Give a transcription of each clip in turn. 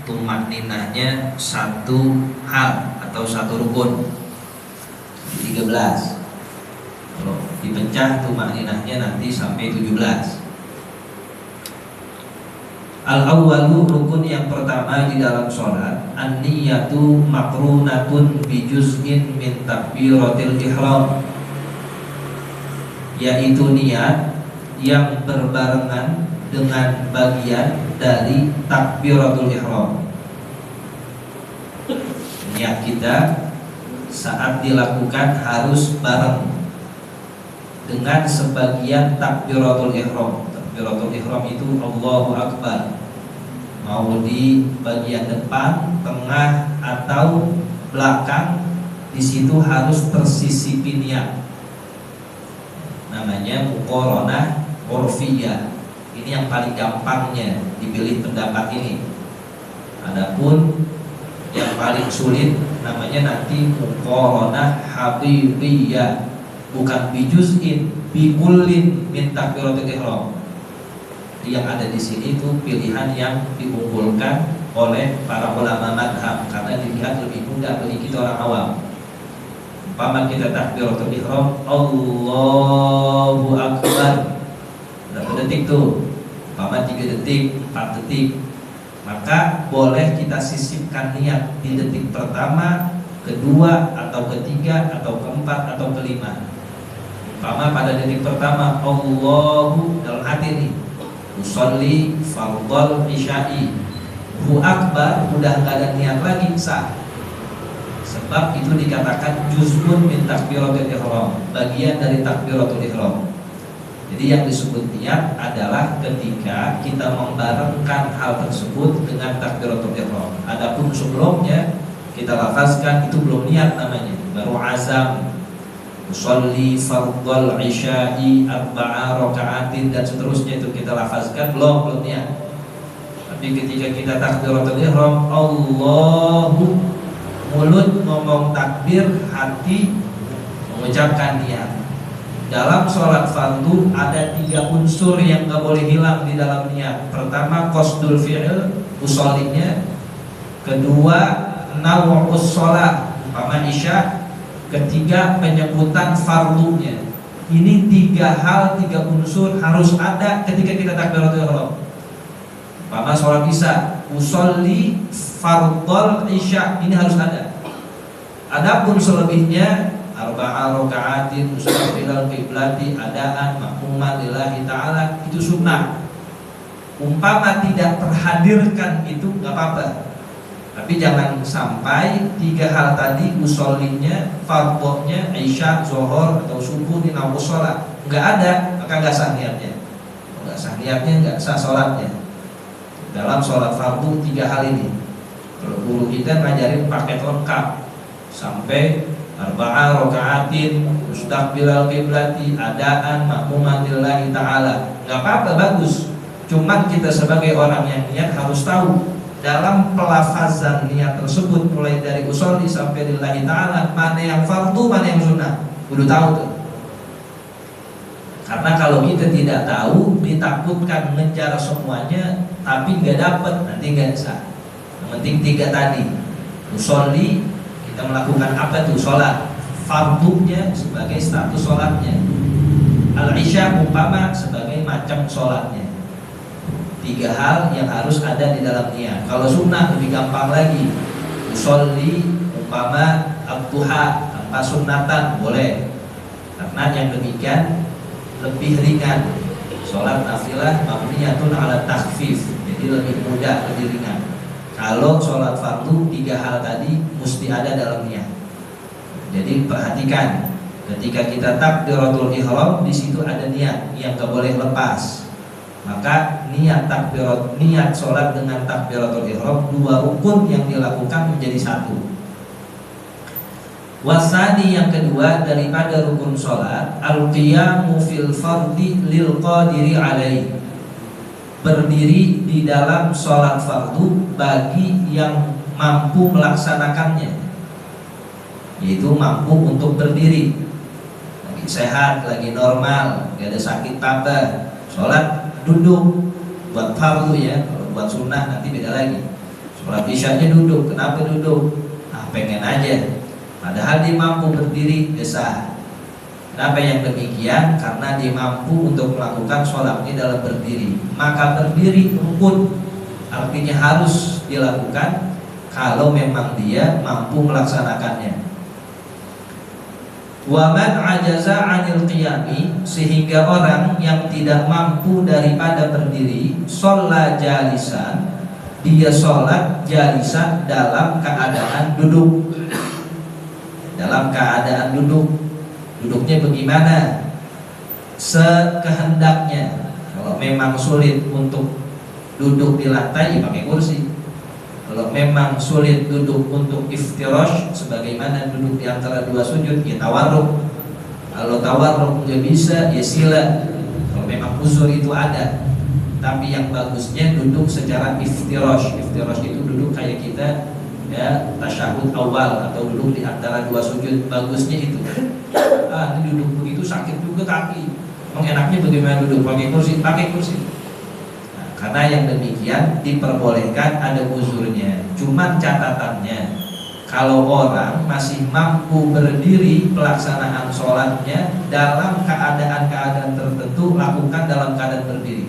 tumak ninahnya satu hal atau satu rukun. 13. Kalau dipecah tumak ninahnya nanti sampai 17. Al-awwalu, rukun yang pertama di dalam sholat, an-niyatu makrunatun bi juz'in min takbiratil ihram, yaitu niat yang berbarengan dengan bagian dari takbiratul ihram. Niat kita saat dilakukan harus bareng dengan sebagian takbiratul ihram. Takbiratul ihram itu Allahu Akbar, mau di bagian depan, tengah atau belakang, di situ harus tersisipi niat. Namanya muqaranah urfiyah. Ini yang paling gampangnya dipilih pendapat ini. Adapun yang paling sulit namanya nanti muqaranah haqiqiyah, bukan bijuz'in, bikullin min takbiratul ihram. Yang ada di sini itu pilihan yang diunggulkan oleh para ulama madhab karena dilihat lebih mudah bagi kita orang awam. Umpama kita takbiratul ihram Allahu Akbar, berapa detik tuh? Umpama 3 detik, 4 detik, maka boleh kita sisipkan niat di detik pertama, kedua, atau ketiga, atau keempat, atau kelima. Umpama pada detik pertama Allahu, dalam hati nih usolli fardhal isya'i, Allahu Akbar, udah gak ada niat lagi, sah. Sebab itu dikatakan juz'un min takbiratul ihram, bagian dari takbiratul ihram. Jadi yang disebut niat adalah ketika kita membarengkan hal tersebut dengan takbiratul ihram. Adapun sebelumnya kita lafazkan itu belum niat namanya, baru azam. Usolli fardhal isya'i 4 raka'atin dan seterusnya, itu kita lafazkan belum niat. Tapi ketika kita takbiratul ihram Allahu, mulut ngomong takbir, hati mengucapkan niat. Dalam sholat fardu ada 3 unsur yang gak boleh hilang di dalam niat. Pertama qasdul fi'il, usollinya. Kedua naw'us sholat, umpama isya. Ketiga penyebutan fardunya. Ini 3 hal, 3 unsur harus ada ketika kita takbiratul ihram. Umpama sholat isya, usolli fardhal isya, ini harus ada. Adapun selebihnya 4 raka'atin mustaqbilal qiblati adaan makmuman lillahi ta'ala, itu sunnah. Umpama tidak terhadirkan itu nggak apa-apa. Tapi jangan sampai 3 hal tadi, usollinya, fardhonya, isya, zuhur atau subuh, di nawus sholat nggak ada, maka nggak sah niatnya. Nggak sah niatnya, nggak sah sholatnya. Dalam sholat fardu 3 hal ini, kalau guru kita ngajarin paket lengkap sampai 4 raka'atin mustaqbilal qiblati adaan makmuman lillahi ta'ala. Nggak apa-apa, bagus. Cuman kita sebagai orang yang niat harus tahu dalam pelafazan niat tersebut, mulai dari usolli sampai lillahi ta'ala, mana yang fardu, mana yang sunnah, kudu tahu tuh. Karena kalau kita tidak tahu, ditakutkan ngejar semuanya tapi nggak dapat, nanti nggak sah. Yang penting 3 tadi. Usolli, kita melakukan apa tuh? Sholat. Fardunya sebagai status sholatnya. Al-isya umpama sebagai macam sholatnya. 3 hal yang harus ada di dalam niat. Kalau sunnah lebih gampang lagi. Usolli umpama ad-duha tanpa sunnatan boleh, karena yang demikian lebih ringan. Sholat nafilah mabniyatun ala takhfif, jadi lebih mudah, lebih ringan. Kalau sholat fardu 3 hal tadi mesti ada dalam niat. Jadi perhatikan, ketika kita takbiratul ihram, di situ ada niat yang gak boleh lepas. Maka niat sholat dengan takbiratul ihram, 2 rukun yang dilakukan menjadi 1. Wasani, yang kedua daripada rukun sholat, al-qiyamu fil fardi lil qadiri alaih, berdiri di dalam sholat fardu bagi yang mampu melaksanakannya, yaitu mampu untuk berdiri, lagi sehat, lagi normal, gak ada sakit apa. Sholat duduk buat fardu ya, kalau buat sunnah nanti beda lagi. Sholat isyanya duduk. Kenapa duduk? Pengen aja. Padahal dia mampu berdiri, sah. Kenapa yang demikian? Karena dia mampu untuk melakukan sholatnya dalam berdiri. Maka berdiri rukun, artinya harus dilakukan kalau memang dia mampu melaksanakannya. Wa man ajaza 'anil qiyami, sehingga orang yang tidak mampu daripada berdiri, shalla jalisan, dia sholat jalisan dalam keadaan duduk. Dalam keadaan duduk. Duduknya bagaimana? Sekehendaknya. Kalau memang sulit untuk duduk di lantai, ya pakai kursi. Kalau memang sulit duduk untuk iftirash, sebagaimana duduk di antara dua sujud, ya tawarruk. Kalau tawarruk nggak bisa, ya sila. Kalau memang uzur itu ada. Tapi yang bagusnya duduk secara iftirash. Iftirash itu duduk kayak kita, ya, tasyahud awal atau duduk di antara dua sujud. Bagusnya itu. Ini duduk begitu sakit juga kaki. Emang enaknya bagaimana duduk? Pakai kursi? Pakai kursi. Nah, karena yang demikian diperbolehkan, ada uzurnya. Cuman catatannya, kalau orang masih mampu berdiri, pelaksanaan sholatnya dalam keadaan-keadaan tertentu lakukan dalam keadaan berdiri.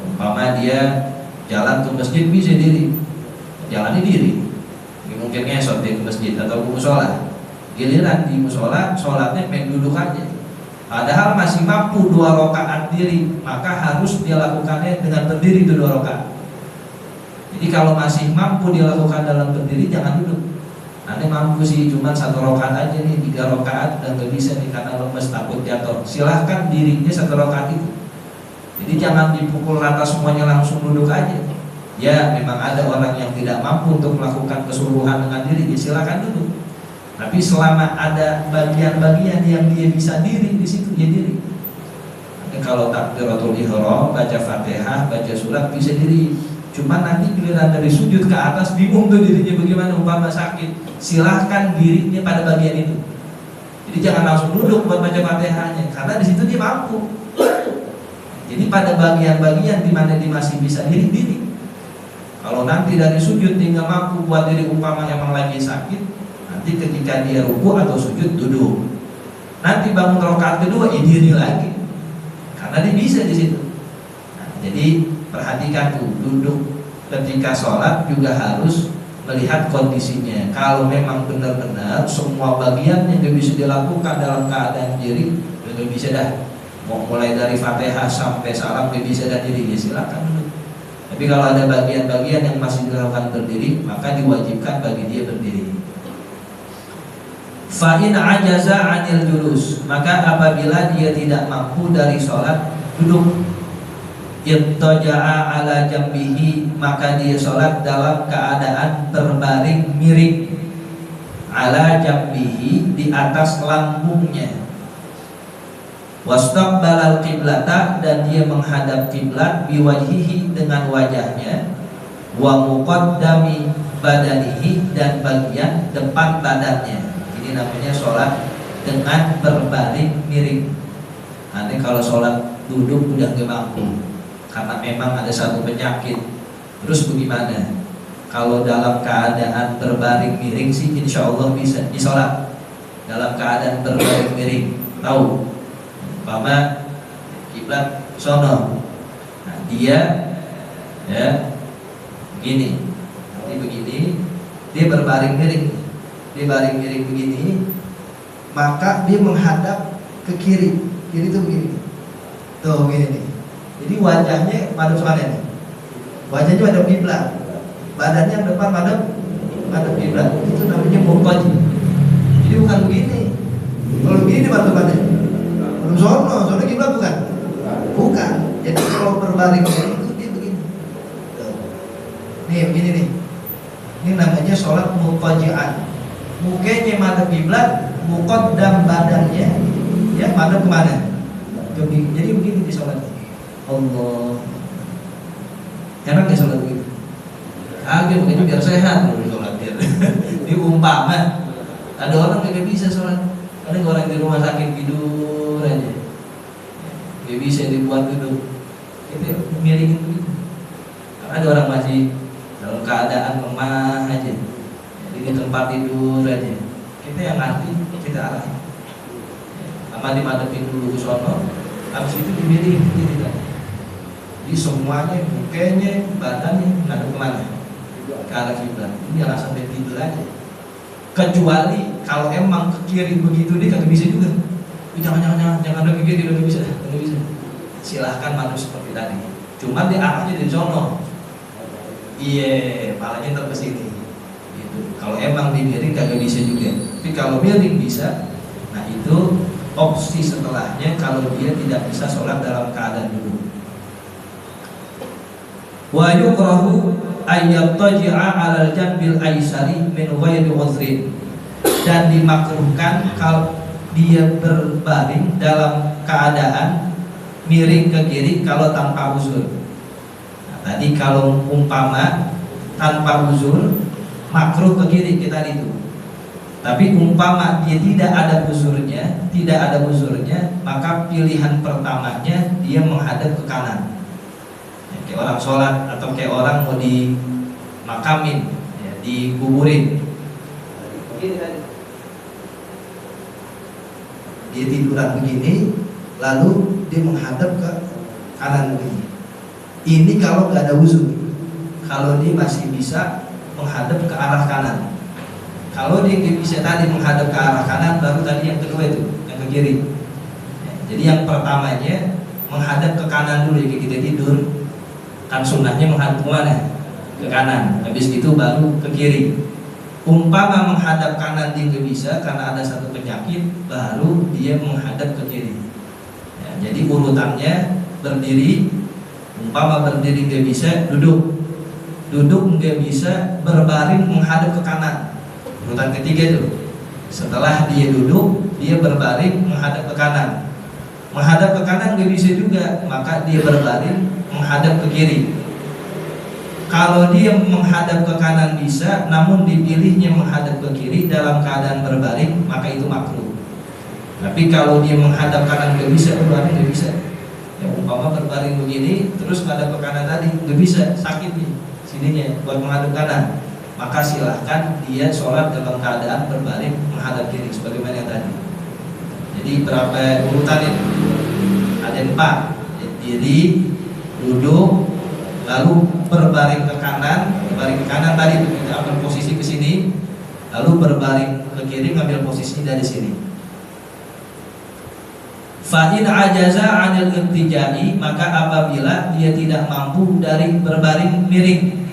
Umpama dia jalan ke masjid bisa diri, jalannya diri. Mungkin ngesot dia ke masjid atau ke musola. Giliran di musola, sholatnya main duduk aja. Padahal masih mampu 2 rakaat diri, maka harus dia lakukannya dengan berdiri itu 2 rakaat. Jadi kalau masih mampu dilakukan dalam berdiri, jangan duduk. Nanti mampu sih cuma 1 rakaat aja nih, 3 rakaat dan gak bisa nih karena lemes takut jatuh. Silahkan dirinya 1 rakaat itu. Jadi jangan dipukul rata semuanya langsung duduk aja. Ya memang ada orang yang tidak mampu untuk melakukan keseluruhan dengan diri, ya silahkan duduk. Tapi selama ada bagian-bagian yang dia bisa diri, di situ dia diri. Nanti kalau takbiratul ihram, baca Fatihah, baca surat bisa diri. Cuma nanti giliran dari sujud ke atas bingung tuh dirinya bagaimana, umpama sakit. Silahkan dirinya pada bagian itu. Jadi jangan langsung duduk buat baca Fatihahnya, karena di situ dia mampu. Jadi pada bagian-bagian di mana dia masih bisa diri. Kalau nanti dari sujud dia nggak mampu buat diri, umpama emang lagi sakit, nanti ketika dia ruku atau sujud duduk. Nanti bangun rakaat kedua, diri lagi. Karena dia bisa di situ. Nah, jadi perhatikan tuh, duduk ketika sholat juga harus melihat kondisinya. Kalau memang benar-benar semua bagian yang bisa dilakukan dalam keadaan diri, nggak bisa dah. Mau mulai dari Fatihah sampai salam nggak bisa dah diri, ya silakan duduk. Tapi kalau ada bagian-bagian yang masih dilakukan berdiri, maka diwajibkan bagi dia berdiri. Fa'in ajaza 'anil julus, maka apabila dia tidak mampu dari sholat duduk, ittaja'a ala jambihi, maka dia sholat dalam keadaan berbaring miring, ala jambihi, di atas lambungnya. Wastaqbalal qiblata, dan dia menghadap kiblat, biwajhihi, dengan wajahnya, wa muqaddami badanihi, dan bagian depan badannya. Ini namanya sholat dengan berbaring miring. Nanti kalau sholat duduk udah gak mampu karena memang ada satu penyakit, terus bagaimana? Kalau dalam keadaan berbaring miring sih insya Allah bisa disolat dalam keadaan berbaring miring. Tahu? Umpama kiblat sono, nah dia ya begini, nanti begini, dia berbaring miring. Dia baring miring begini, maka dia menghadap ke kiri. Kiri itu begini. Tuh begini nih. Jadi wajahnya madhep sana nih. Wajahnya madhep kiblat. Badannya yang depan madhep kiblat. Itu namanya muqaji. Jadi bukan begini. Kalau begini madhepannya. Belum sono kiblat bukan? Bukan. Jadi kalau berbaring miring itu dia begini. Tuh. Nih begini nih. Ini namanya sholat muqaji'an. Mukanya madhep kiblat, muqaddam badannya ya madhep kemana? Jadi begini di sholat. Allah, enak ya sholat begini? Agak begini biar sehat kalau di sholat biar. Ini umpama ada orang yang gak bisa sholat, ada orang di rumah sakit tidur aja, gak bisa dibuat duduk, itu miringin begini. Karena ada orang masih dalam keadaan lemah aja, jadi di tempat tidur aja, kita yang ngerti, kita arahin. Sama dimadepin dulu ke sono, habis itu dimiring diri tadi. Jadi semuanya, mukanya, badannya ngadep kemana? Ke arah kiblat. Ini jangan sampai tidur aja. Kecuali kalau emang ke kiri begitu dia kagak bisa juga. Jangan ada ke kiri, nggak bisa. Silahkan madu seperti tadi. Cuma dia arahnya di sono. Iya, palanya ntar ke sini. Gitu. Kalau emang dimiring kagak bisa juga. Tapi kalau miring bisa, nah itu opsi setelahnya kalau dia tidak bisa sholat dalam keadaan duduk. Wa yukrahu ayyattaji'a 'alal janbil aisari min ghairi uzrin. Dan dimakruhkan kalau dia berbaring dalam keadaan miring ke kiri kalau tanpa uzur. Nah, tadi kalau umpama tanpa uzur makruh ke kiri kita itu. Tapi umpama dia tidak ada uzurnya, maka pilihan pertamanya dia menghadap ke kanan. Ya, kayak orang sholat atau kayak orang mau dimakamin, ya, dikuburin. Dia tiduran begini, lalu dia menghadap ke kanan begini. Ini kalau nggak ada uzur. Kalau dia masih bisa menghadap ke arah kanan. Kalau dia bisa tadi menghadap ke arah kanan, baru tadi yang kedua itu, yang ke kiri. Ya, jadi yang pertamanya menghadap ke kanan dulu ya, kita tidur. Kan sunnahnya menghadap ke mana? Ke kanan. Habis itu baru ke kiri. Umpama menghadap kanan dia nggak bisa karena ada satu penyakit, baru dia menghadap ke kiri. Ya, jadi urutannya berdiri. Umpama berdiri nggak bisa, duduk nggak bisa, berbaring menghadap ke kanan. Urutan ketiga itu. Setelah dia duduk, dia berbaring menghadap ke kanan. Menghadap ke kanan nggak bisa juga, maka dia berbaring menghadap ke kiri. Kalau dia menghadap ke kanan bisa, namun dipilihnya menghadap ke kiri dalam keadaan berbaring, maka itu makruh. Tapi kalau dia menghadap kanan nggak bisa, berbaring nggak bisa. Ya umpama berbaring begini, terus menghadap ke kanan tadi nggak bisa, sakit nih sininya buat menghadap kanan. Maka silahkan dia sholat dalam keadaan berbaring menghadap kiri sebagaimana yang tadi. Jadi berapa urutan itu? Ada 4. Diri, duduk, lalu berbaring ke kanan. Berbaring ke kanan tadi itu kita ambil posisi ke sini, lalu berbaring ke kiri ngambil posisi dari sini. Fa'in ajaza 'anil irtijai, maka apabila dia tidak mampu dari berbaring miring,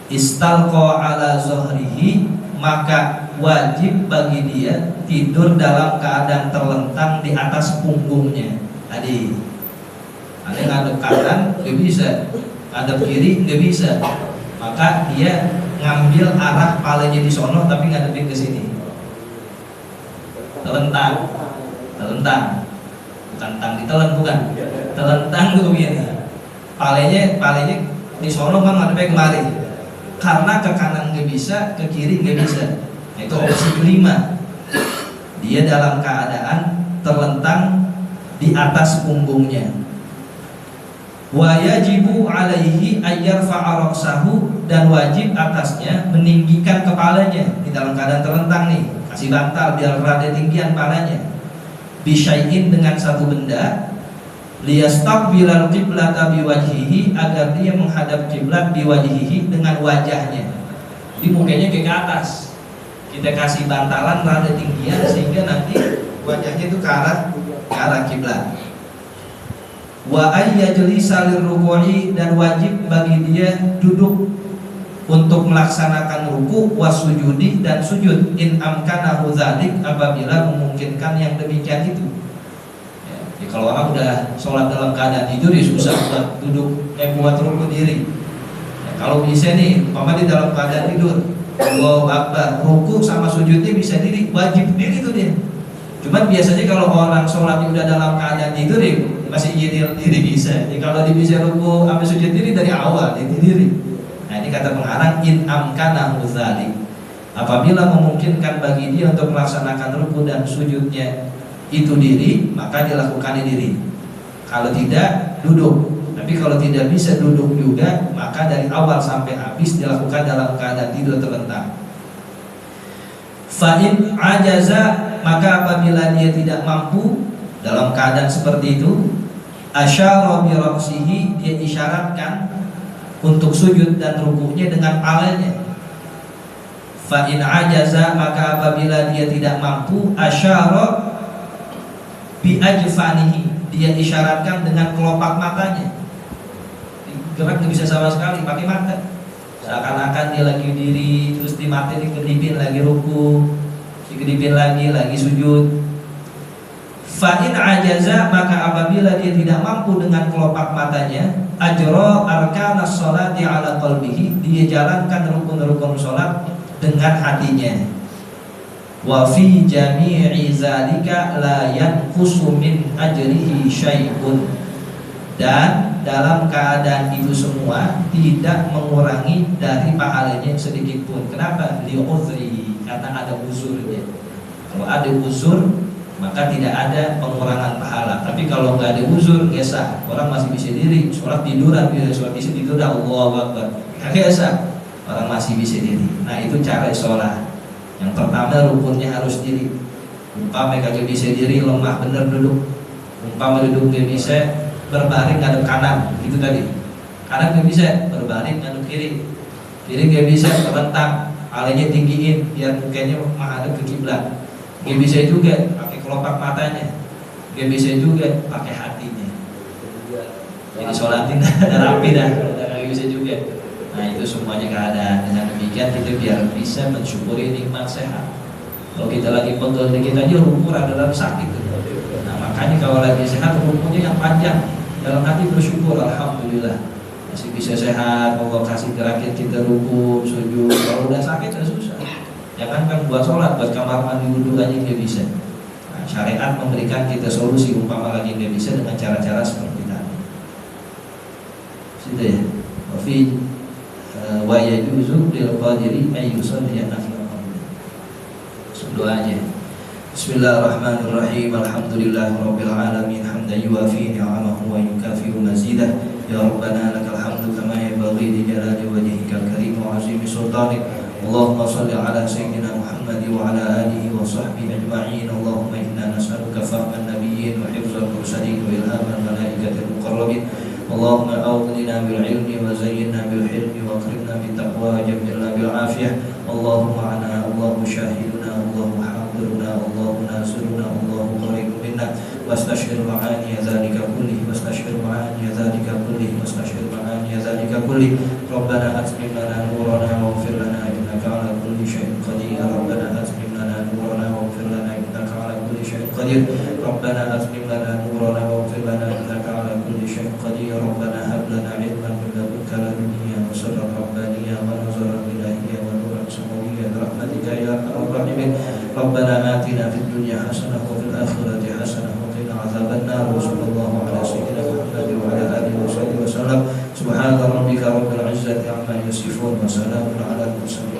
istalqa ala zuhrihi, maka wajib bagi dia tidur dalam keadaan terlentang di atas punggungnya. Tadi ada ngadep kanan nggak bisa, ngadep kiri nggak bisa, maka dia ngambil arah palanya di sono tapi ngadepin ke sini. Telentang, bukan tang ditelan, bukan. Telentang tuh begini. Palanya di sono kan ngadepnya kemari. Karena ke kanan nggak bisa, ke kiri nggak bisa. Itu opsi kelima. Dia dalam keadaan terlentang di atas punggungnya. Wa yajibu alaihi ayyarfa'a ra'sahu, dan wajib atasnya meninggikan kepalanya di dalam keadaan terlentang nih. Kasih bantal biar rada tinggian kepalanya. Bisyai'in, dengan satu benda. Liyastaqbilal qiblata biwajhihi, agar dia menghadap kiblat biwajhihi, dengan wajahnya. Jadi mukanya ke atas. Kita kasih bantalan rada tinggian sehingga nanti wajahnya itu ke arah kiblat. Wa ayyajlisa lirruku'i, dan wajib bagi dia duduk untuk melaksanakan ruku, wasujudi, dan sujud, in amkanahu dzalik, apabila memungkinkan yang demikian itu. Ya, kalau orang udah sholat dalam keadaan tidur ya susah buat duduk buat ruku diri. Ya, kalau bisa nih, umpama di dalam keadaan tidur, Allahu Akbar, ruku sama sujudnya bisa diri, wajib diri itu dia. Cuman biasanya kalau orang sholat udah dalam keadaan tidur ya masih diri bisa. Jadi kalau dia bisa ruku sama sujud diri dari awal dia diri. Nah ini kata pengarang, in amkanahu dzalik, apabila memungkinkan bagi dia untuk melaksanakan ruku dan sujudnya itu diri, maka dilakukan diri. Kalau tidak, duduk. Tapi Tapi kalau tidak bisa duduk juga, maka dari awal sampai habis dilakukan dalam keadaan tidur terlentang. Fa'in ajaza, maka apabila dia tidak mampu dalam keadaan seperti itu, asyara bi ra'sihi, dia isyaratkan untuk sujud dan rukuknya dengan palanya. Fa'in ajaza, maka apabila dia tidak mampu, asyara bi ajfanihi, dia isyaratkan dengan kelopak matanya. Gerak nggak bisa sama sekali, pakai mata. Seakan-akan dia lagi diri, terus di mata dikedipin, lagi ruku, dikedipin lagi sujud. Fa'in ajaza, maka apabila dia tidak mampu dengan kelopak matanya, ajra arkanas sholati ala qalbihi, dia jalankan rukun-rukun sholat dengan hatinya. Wa fi jami'i zalika la yanqusu min ajrihi syai'un, dan dalam keadaan itu semua tidak mengurangi dari pahalanya sedikit pun. Kenapa? Li'udhri, karena ada uzurnya. Kalau ada uzur, maka tidak ada pengurangan pahala. Tapi kalau nggak ada uzur, biasa orang masih bisa diri, sholat tiduran, sholat bisa tidur, Allahu Akbar, biasa orang masih bisa diri. Nah, itu cara sholat. Yang pertama, rukunnya harus diri. Umpama kagak bisa diri, lemah bener duduk. Umpama duduk nggak bisa, berbaring ngadep kanan, itu tadi. Kanan nggak bisa, berbaring ngadep kiri. Kiri nggak bisa, terlentang, palanya tinggiin biar mukanya menghadap ke kiblat. Nggak bisa juga pakai kelopak matanya, nggak bisa juga pakai hatinya. Jadi sholatin ada rapi dah, nggak bisa juga. Nah, itu semuanya keadaan. Dengan demikian kita biar bisa mensyukuri nikmat sehat. Kalau kita lagi pegel dikit aja, ruku adalah sakit. Nah, makanya kalau lagi sehat, rukunya yang panjang. Dalam hati bersyukur, alhamdulillah masih bisa sehat, Allah kasih gerakin kita ruku, sujud. Kalau udah sakit ya susah. Jangan kan buat sholat, buat kamar mandi wudhu aja nggak bisa. Nah, syariat memberikan kita solusi, umpama lagi nggak bisa, dengan cara-cara seperti tadi. Sudah ya. Wafi wa yajuzu lil qadiri ay yusalli nafila. Doanya. Bismillahirrahmanirrahim. Alhamdulillahirabbil alamin, hamdan yuwafi ni'amahu wa yukafiru mazidah. Ya Rabbana lakal hamdu kama yanbaghi li jalali wajhikal karim wa 'azimi sultanik. Allahumma shalli ala sayyidina Muhammad wa ala alihi wa sahbihi ajma'in. Allahumma inna nas'aluka fahman nabiyyin wa hifzal mursalin wa ilhamal malaikatil muqarrabin. Allahumma awqidna bil ilmi wa zayyinna bil hilmi wa akrimna bit taqwa wa jamilna bil afiyah. Allahumma ana Allahu syahiduna, Allahu hadiruna, Allahu nasiruna, Allahu qaribun minna. Wastashhir ma'ani dzalika kulli, wastashhir ma'ani dzalika kulli, wastashhir ma'ani dzalika kulli. Rabbana atmim lana nurana waghfir lana innaka 'ala kulli syai'in qadir. Rabbana atmim lana nurana waghfir lana innaka 'ala kulli syai'in qadir. Rabbana atmim lana nurana waghfir lana innaka 'ala kulli syai'in qadir. Rabbana hab lana 'ilman min ladunka ladunniya wa sirran rabbaniyya wa nazaran ilahiyya wa nuran samawiyya rahmatika ya arhamar rahimin. Rabbana atina fid dunya hasanah wa fil akhirati hasanah wa qina adzaban nar. Sallallahu ala sayyidina Muhammad wa ala alihi wa sahbihi wasallam. Subhana rabbika rabbil izzati amma yasifun wa salamun ala al mursalin.